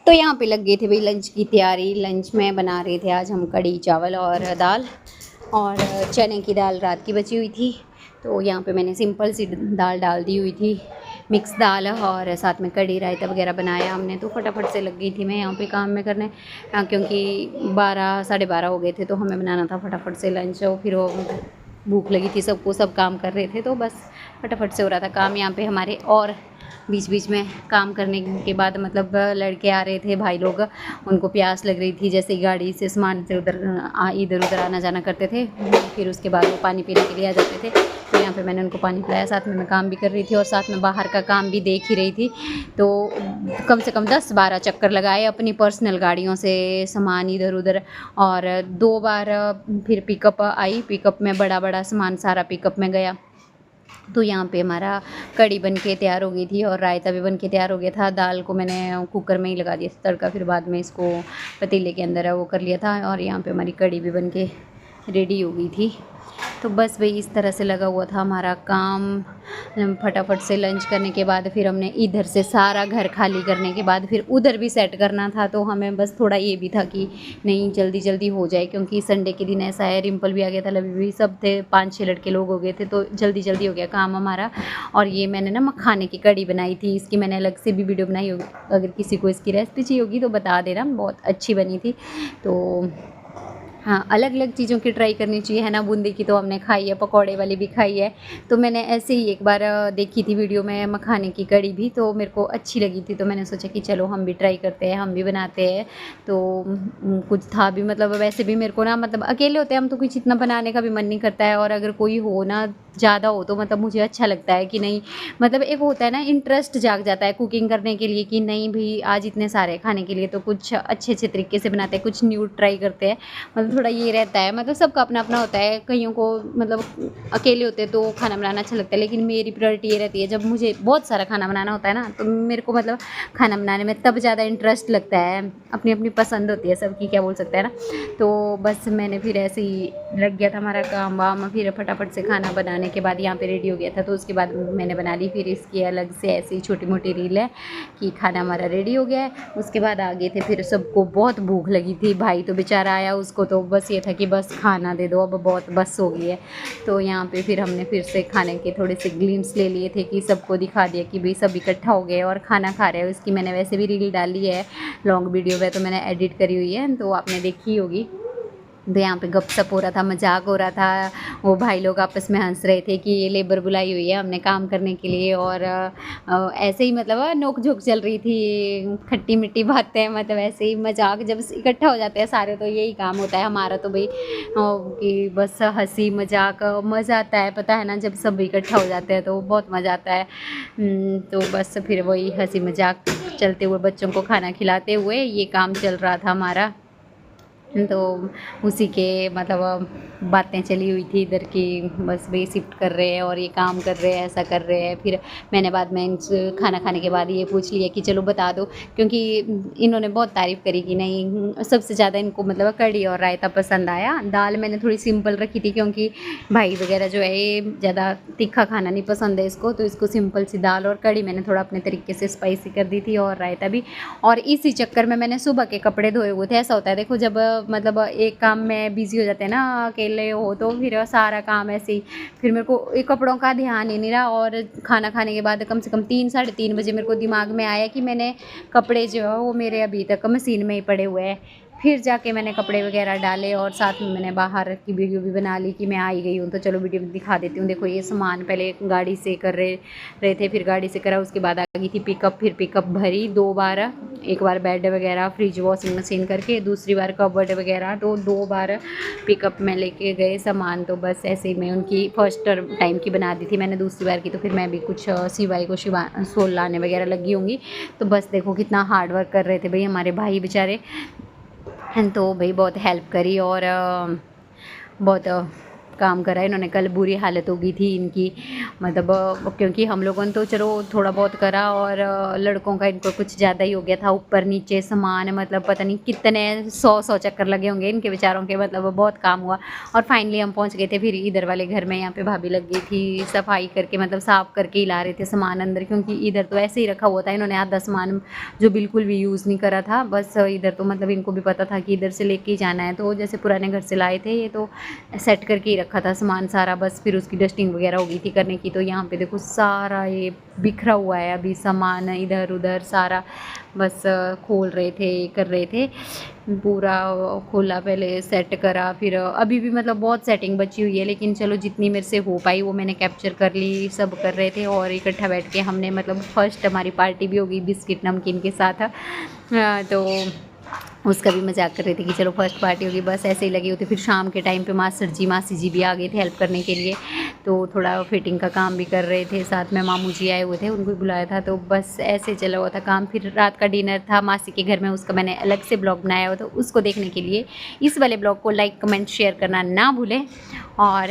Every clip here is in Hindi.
तो यहाँ पे लग गई थी भाई लंच की तैयारी। लंच में बना रहे थे आज हम कढ़ी चावल और दाल, और चने की दाल रात की बची हुई थी, तो यहाँ पे मैंने सिंपल सी दाल डाल दी हुई थी, मिक्स दाल, और साथ में कढ़ी रायता वगैरह बनाया हमने। तो फटाफट से लग गई थी मैं यहाँ पे काम में करने, क्योंकि 12 साढ़े 12 हो गए थे, तो हमें बनाना था फटाफट से लंच। और फिर वो भूख लगी थी सबको, सब काम कर रहे थे, तो बस फटाफट से हो रहा था काम यहाँ पे हमारे। और बीच बीच में काम करने के बाद मतलब लड़के आ रहे थे, भाई लोग, उनको प्यास लग रही थी, जैसे गाड़ी से सामान से इधर उधर आना जाना करते थे, फिर उसके बाद वो पानी पीने के लिए आ जाते थे। तो यहाँ पे मैंने उनको पानी पिलाया, साथ में मैं काम भी कर रही थी और साथ में बाहर का काम भी देख ही रही थी। तो कम से कम 10-12 चक्कर लगाए अपनी पर्सनल गाड़ियों से, सामान इधर उधर, और 2 बार फिर पिकअप आई, पिकअप में बड़ा बड़ा सामान सारा पिकअप में गया। तो यहाँ पे हमारा कढ़ी बन के तैयार हो गई थी और रायता भी बन के तैयार हो गया था। दाल को मैंने कुकर में ही लगा दिया था तड़का, फिर बाद में इसको पतीले के अंदर वो कर लिया था, और यहाँ पे हमारी कढ़ी भी बन के रेडी हो गई थी। तो बस भाई इस तरह से लगा हुआ था हमारा काम। फटाफट से लंच करने के बाद फिर हमने इधर से सारा घर खाली करने के बाद फिर उधर भी सेट करना था, तो हमें बस थोड़ा ये भी था कि नहीं जल्दी जल्दी हो जाए, क्योंकि संडे के दिन ऐसा है, रिम्पल भी आ गया था, लवी भी, सब थे, 5-6 लड़के लोग हो गए थे, तो जल्दी जल्दी हो गया काम हमारा। और ये मैंने ना मखाने की कढ़ी बनाई थी, इसकी मैंने अलग से भी वीडियो बनाई होगी, अगर किसी को इसकी रेसिपी चाहिए होगी तो बता देना, बहुत अच्छी बनी थी। तो हाँ, अलग अलग चीज़ों की ट्राई करनी चाहिए, है ना। बूंदी की तो हमने खाई है, पकौड़े वाली भी खाई है, तो मैंने ऐसे ही एक बार देखी थी वीडियो में मखाने की कढ़ी भी, तो मेरे को अच्छी लगी थी, तो मैंने सोचा कि चलो हम भी ट्राई करते हैं, हम भी बनाते हैं। तो कुछ था भी, मतलब वैसे भी मेरे को ना, मतलब अकेले होते हैं हम तो कुछ इतना बनाने का भी मन नहीं करता है, और अगर कोई हो ना ज़्यादा हो तो मतलब मुझे अच्छा लगता है कि नहीं, मतलब एक होता है ना इंटरेस्ट जाग जाता है कुकिंग करने के लिए, कि नहीं भी आज इतने सारे खाने के लिए, तो कुछ अच्छे अच्छे तरीके से बनाते हैं, कुछ न्यू ट्राई करते हैं, मतलब थोड़ा ये रहता है। मतलब सबका अपना अपना होता है, कईयों को मतलब अकेले होते हैं तो खाना बनाना अच्छा लगता है, लेकिन मेरी प्रायोरिटी ये रहती है, जब मुझे बहुत सारा खाना बनाना होता है ना, तो मेरे को मतलब खाना बनाने में तब ज़्यादा इंटरेस्ट लगता है। अपनी अपनी पसंद होती है सबकी, क्या बोल सकते हैं ना। तो बस मैंने फिर ऐसे ही लग गया था हमारा काम वाम, फिर फटाफट से खाना बनाने के बाद यहाँ पे रेडी हो गया था, तो उसके बाद मैंने बना ली फिर इसकी अलग से ऐसी छोटी मोटी रील है कि खाना हमारा रेडी हो गया है। उसके बाद आ गए थे, फिर सबको बहुत भूख लगी थी, भाई तो बेचारा आया, उसको तो बस ये था कि बस खाना दे दो, अब बहुत बस हो गई है। तो यहाँ पे फिर हमने फिर से खाने के थोड़े से ग्लिम्स ले लिए थे, कि सबको दिखा दिया कि भाई सब इकट्ठा हो गए और खाना खा रहे हो। इसकी मैंने वैसे भी रील डाली है लॉन्ग वीडियो में, तो मैंने एडिट करी हुई है, तो आपने देखी होगी। तो यहाँ पे गपशप हो रहा था, मजाक हो रहा था, वो भाई लोग आपस में हंस रहे थे कि ये लेबर बुलाई हुई है हमने काम करने के लिए, और ऐसे ही मतलब नोक झोंक चल रही थी, खट्टी मिट्टी बातें, मतलब ऐसे ही मजाक। जब इकट्ठा हो जाते हैं सारे तो यही काम होता है हमारा, तो भाई कि बस हंसी मजाक, मज़ा आता है, पता है ना, जब सब इकट्ठा हो जाते हैं तो बहुत मज़ा आता है। तो बस फिर वही हंसी मजाक चलते हुए, बच्चों को खाना खिलाते हुए ये काम चल रहा था हमारा। तो उसी के मतलब बातें चली हुई थी इधर की, बस भाई शिफ्ट कर रहे हैं और ये काम कर रहे हैं, ऐसा कर रहे हैं। फिर मैंने बाद में इनसे खाना खाने के बाद ये पूछ लिया कि चलो बता दो, क्योंकि इन्होंने बहुत तारीफ़ करी कि नहीं, सबसे ज़्यादा इनको मतलब कढ़ी और रायता पसंद आया। दाल मैंने थोड़ी सिंपल रखी थी, क्योंकि भाई वगैरह जो है ये ज़्यादा तीखा खाना नहीं पसंद है इसको, तो इसको सिंपल सी दाल और कढ़ी मैंने थोड़ा अपने तरीके से स्पाइसी कर दी थी, और रायता भी। और इसी चक्कर में मैंने सुबह के कपड़े धोए हुए थे। ऐसा होता है देखो, जब मतलब एक काम में बिजी हो जाते हैं ना, अकेले हो, तो फिर सारा काम ऐसे ही, फिर मेरे को एक कपड़ों का ध्यान ही नहीं रहा। और खाना खाने के बाद कम से कम 3-3:30 बजे मेरे को दिमाग में आया कि मैंने कपड़े जो है वो मेरे अभी तक मशीन में ही पड़े हुए हैं। फिर जाके मैंने कपड़े वगैरह डाले, और साथ में मैंने बाहर की वीडियो भी बना ली कि मैं आई गई हूँ, तो चलो वीडियो में दिखा देती हूँ। देखो ये सामान पहले गाड़ी से कर रहे थे, फिर गाड़ी से करा, उसके बाद आ गई थी पिकअप, फिर पिकअप भरी 2 बार, एक बार बेड वगैरह फ्रिज वॉशिंग मशीन करके, दूसरी बार कबर्ड वगैरह, तो 2 बार पिकअप में लेके गए सामान। तो बस ऐसे ही मैं उनकी फर्स्ट टाइम की बना दी थी मैंने, दूसरी बार की तो फिर मैं भी कुछ सिवाई को सोल लाने वगैरह लगी होंगी। तो बस देखो कितना हार्ड वर्क कर रहे थे भाई हमारे भाई बेचारे, तो भाई बहुत हेल्प करी, और बहुत काम करा है इन्होंने। कल बुरी हालत हो गई थी इनकी, मतलब क्योंकि हम लोगों ने तो चलो थोड़ा बहुत करा और लड़कों का इनको कुछ ज़्यादा ही हो गया था। ऊपर नीचे सामान, मतलब पता नहीं कितने 100 चक्कर लगे होंगे इनके बेचारों के, मतलब बहुत काम हुआ। और फाइनली हम पहुंच गए थे फिर इधर वाले घर में। यहाँ पे भाभी लग गई थी सफाई करके, मतलब साफ़ करके ही ला रहे थे सामान अंदर, क्योंकि इधर तो ऐसे ही रखा हुआ था इन्होंने आधा सामान जो बिल्कुल भी यूज़ नहीं करा था। बस इधर तो मतलब इनको भी पता था कि इधर से लेके ही जाना है, तो जैसे पुराने घर से लाए थे ये तो सेट करके ही रखा था सामान सारा। बस फिर उसकी डस्टिंग वगैरह हो गई थी करने की। तो यहाँ पे देखो सारा ये बिखरा हुआ है अभी सामान इधर उधर सारा। बस खोल रहे थे, कर रहे थे, पूरा खोला, पहले सेट करा, फिर अभी भी मतलब बहुत सेटिंग बची हुई है, लेकिन चलो जितनी मेरे से हो पाई वो मैंने कैप्चर कर ली। सब कर रहे थे और इकट्ठा बैठ के हमने, मतलब फर्स्ट हमारी पार्टी भी हो गई बिस्किट नमकीन के साथ। तो उसका भी मजाक कर रहे थे कि चलो फर्स्ट पार्टी होगी, बस ऐसे ही लगे होते। फिर शाम के टाइम पे मासी जी भी आ गए थे हेल्प करने के लिए, तो थोड़ा फिटिंग का काम भी कर रहे थे। साथ में मामू जी आए हुए थे, उनको भी बुलाया था। तो बस ऐसे चला हुआ था काम। फिर रात का डिनर था मासी के घर में, उसका मैंने अलग से ब्लॉग बनाया हुआ, तो उसको देखने के लिए इस वाले ब्लॉग को लाइक कमेंट शेयर करना ना भूलें। और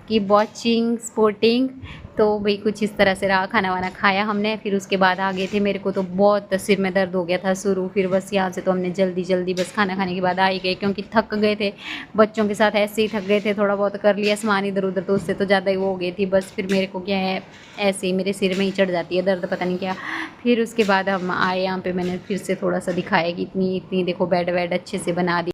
कीप वॉचिंग स्पोर्टिंग। तो भाई कुछ इस तरह से रहा, खाना वाना खाया हमने, फिर उसके बाद आ गए थे। मेरे को तो बहुत सिर में दर्द हो गया था शुरू, फिर बस यहाँ से तो हमने जल्दी जल्दी बस खाना खाने के बाद आ ही गए, क्योंकि थक गए थे बच्चों के साथ, ऐसे ही थक गए थे। थोड़ा बहुत कर लिया सामान इधर उधर, तो उससे तो ज़्यादा ही वो हो गई थी। बस फिर मेरे को क्या है, ऐसे ही मेरे सिर में ही चढ़ जाती है दर्द, पता नहीं क्या। फिर उसके बाद हम आए यहाँ पे, मैंने फिर से थोड़ा सा दिखाया कि इतनी इतनी देखो बेड वेड अच्छे से बना दी।